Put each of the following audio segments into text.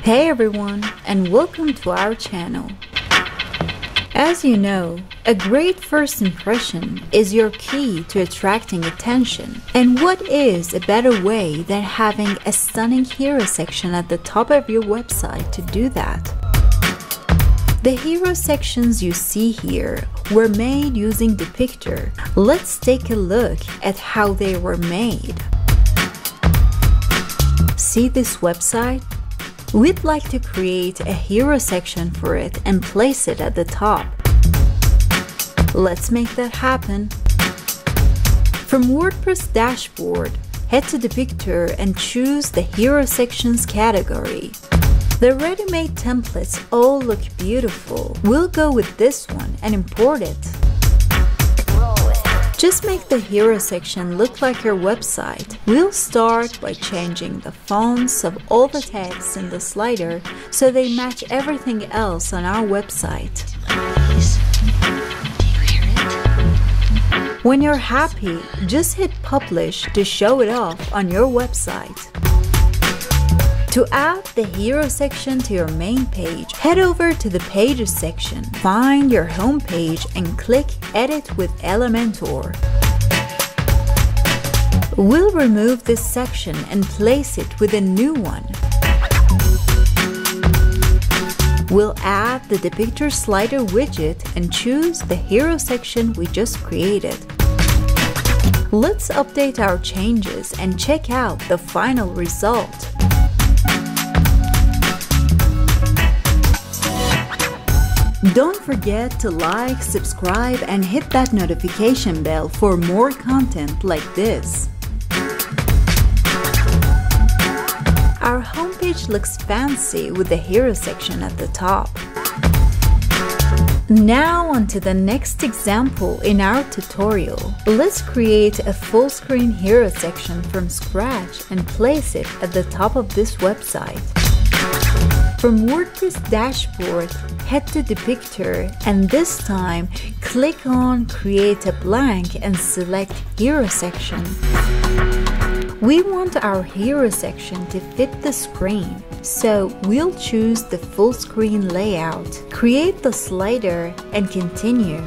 Hey everyone, and welcome to our channel. As you know, a great first impression is your key to attracting attention. And what is a better way than having a stunning hero section at the top of your website to do that? The hero sections you see here were made using Depicter. Let's take a look at how they were made. See this website? We'd like to create a hero section for it and place it at the top. Let's make that happen. From WordPress dashboard, head to Depicter and choose the hero sections category. The ready-made templates all look beautiful. We'll go with this one and import it. Just make the hero section look like your website. We'll start by changing the fonts of all the text in the slider so they match everything else on our website. When you're happy, just hit publish to show it off on your website. To add the hero section to your main page, head over to the Pages section, find your home page and click Edit with Elementor. We'll remove this section and place it with a new one. We'll add the Depicter slider widget and choose the hero section we just created. Let's update our changes and check out the final result. Don't forget to like, subscribe, and hit that notification bell for more content like this. Our homepage looks fancy with the hero section at the top. Now on to the next example in our tutorial. Let's create a full screen hero section from scratch and place it at the top of this website. From WordPress dashboard, head to Depicter and this time click on Create a Blank and select Hero Section. We want our hero section to fit the screen, so we'll choose the full screen layout, create the slider and continue.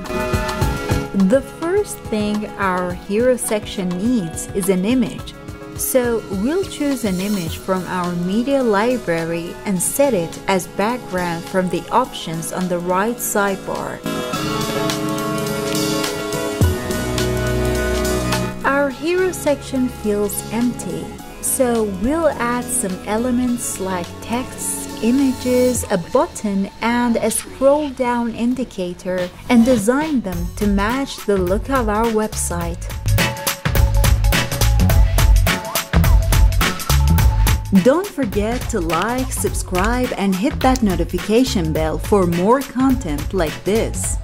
The first thing our hero section needs is an image. So we'll choose an image from our media library and set it as background from the options on the right sidebar. Our hero section feels empty, so we'll add some elements like text, images, a button, and a scroll down indicator and design them to match the look of our website. Don't forget to like, subscribe, and hit that notification bell for more content like this.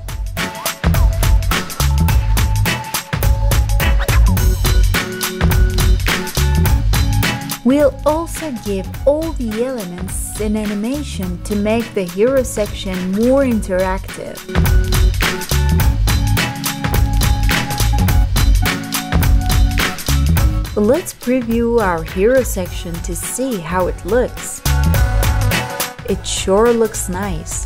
We'll also give all the elements an animation to make the hero section more interactive. Let's preview our hero section to see how it looks. It sure looks nice.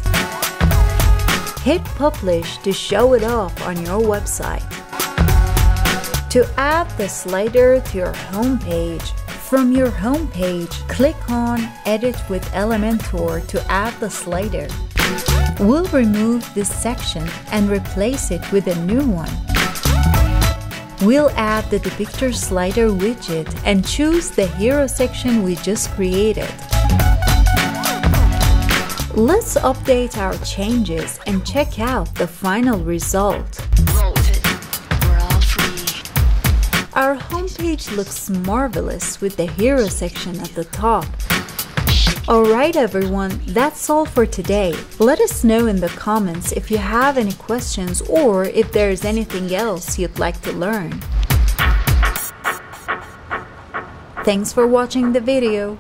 Hit publish to show it off on your website. To add the slider to your home page, from your home page, click on Edit with Elementor to add the slider. We'll remove this section and replace it with a new one. We'll add the Depicter slider widget and choose the hero section we just created. Let's update our changes and check out the final result. Our homepage looks marvelous with the hero section at the top. Alright everyone, that's all for today. Let us know in the comments if you have any questions or if there's anything else you'd like to learn. Thanks for watching the video.